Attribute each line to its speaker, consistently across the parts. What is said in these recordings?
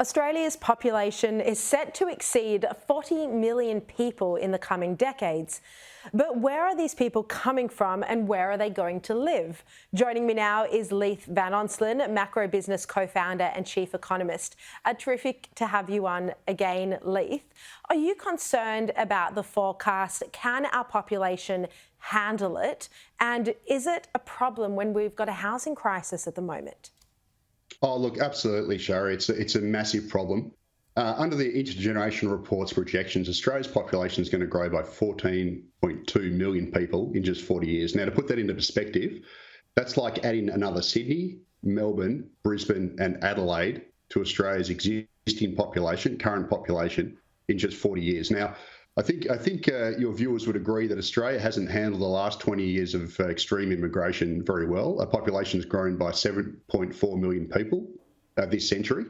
Speaker 1: Australia's population is set to exceed 40 million people in the coming decades. But where are these people coming from and where are they going to live? Joining me now is Leith Van Onselen, MacroBusiness co-founder and chief economist. Terrific to have you on again, Leith. Are you concerned about the forecast? Can our population handle it? And is it a problem when we've got a housing crisis at the moment?
Speaker 2: Oh, look, absolutely, Sharri. It's a massive problem. Under the intergenerational report's projections, Australia's population is going to grow by 14.2 million people in just 40 years. Now, to put that into perspective, that's like adding another Sydney, Melbourne, Brisbane and Adelaide to Australia's existing population, current population, in just 40 years. Now, I think your viewers would agree that Australia hasn't handled the last 20 years of extreme immigration very well. Our population has grown by 7.4 million people this century,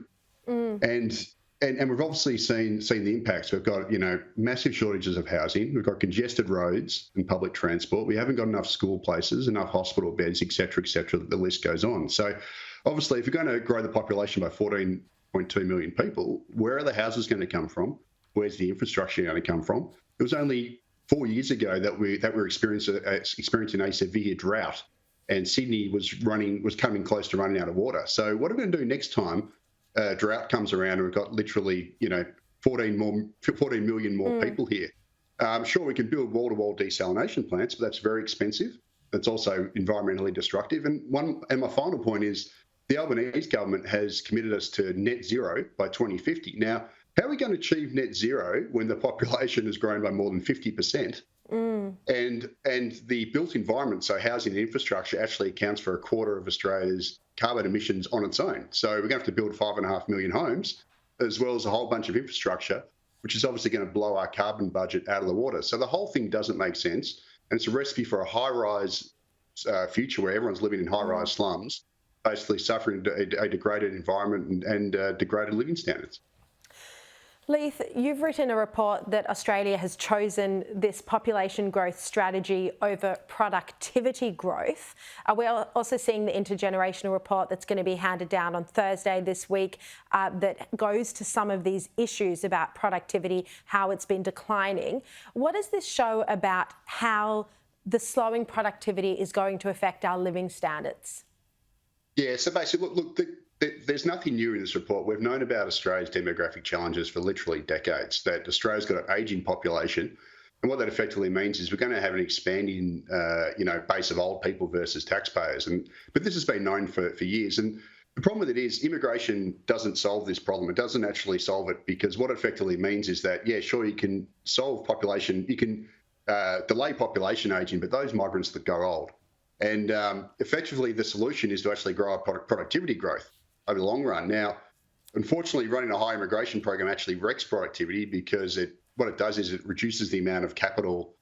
Speaker 2: and we've obviously seen the impacts. We've got massive shortages of housing. We've got congested roads and public transport. We haven't got enough school places, enough hospital beds, etc., etc. The list goes on. So, obviously, if you're going to grow the population by 14.2 million people, where are the houses going to come from? Where's the infrastructure going to come from? It was only 4 years ago that we were experiencing a severe drought, and Sydney was coming close to running out of water. So what are we going to do next time drought comes around and we've got literally 14 million more people here? Sure, we can build wall-to-wall desalination plants, but that's very expensive. That's also environmentally destructive. And my final point is the Albanese government has committed us to net zero by 2050. Now, how are we going to achieve net zero when the population has grown by more than 50%? And the built environment, so housing and infrastructure, actually accounts for a quarter of Australia's carbon emissions on its own. So we're going to have to build 5.5 million homes, as well as a whole bunch of infrastructure, which is obviously going to blow our carbon budget out of the water. So the whole thing doesn't make sense. And it's a recipe for a high-rise future where everyone's living in high-rise slums, basically suffering a degraded environment and degraded living standards.
Speaker 1: Leith, you've written a report that Australia has chosen this population growth strategy over productivity growth. We're also seeing the intergenerational report that's going to be handed down on Thursday this week that goes to some of these issues about productivity, how it's been declining. What does this show about how the slowing productivity is going to affect our living standards?
Speaker 2: Yeah, so basically, look, there's nothing new in this report. We've known about Australia's demographic challenges for literally decades, that Australia's got an ageing population. And what that effectively means is we're going to have an expanding, base of old people versus taxpayers. But this has been known for years. And the problem with it is immigration doesn't solve this problem. It doesn't actually solve it, because what it effectively means is that, yeah, sure, you can solve population, you can delay population aging, but those migrants that go old. And effectively, the solution is to actually grow our productivity growth over the long run. Now, unfortunately, running a high immigration program actually wrecks productivity, because what it does is it reduces the amount of capital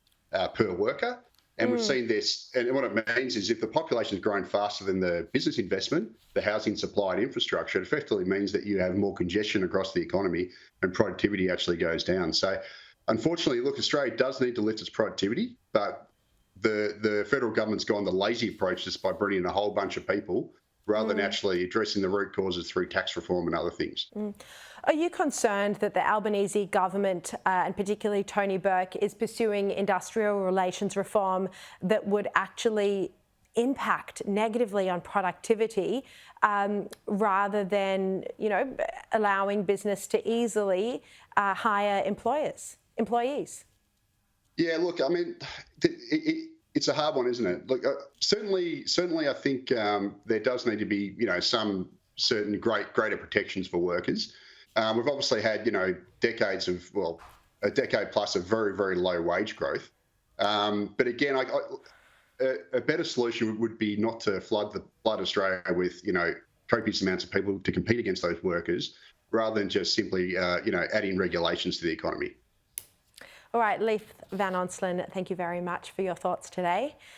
Speaker 2: per worker. And we've seen this, and what it means is if the population is growing faster than the business investment, the housing supply and infrastructure, it effectively means that you have more congestion across the economy and productivity actually goes down. So unfortunately, look, Australia does need to lift its productivity, but the federal government's gone the lazy approach just by bringing in a whole bunch of people, rather than actually addressing the root causes through tax reform and other things.
Speaker 1: Are you concerned that the Albanese government, and particularly Tony Burke, is pursuing industrial relations reform that would actually impact negatively on productivity, rather than, allowing business to easily hire employees?
Speaker 2: Yeah, look, I mean, it's a hard one, isn't it? Look, certainly, I think there does need to be, some certain greater protections for workers. We've obviously had, decades of, a decade plus of very, very low wage growth. But again, a better solution would be not to flood Australia with, copious amounts of people to compete against those workers, rather than just simply, adding regulations to the economy.
Speaker 1: All right, Leith Van Onselen, thank you very much for your thoughts today.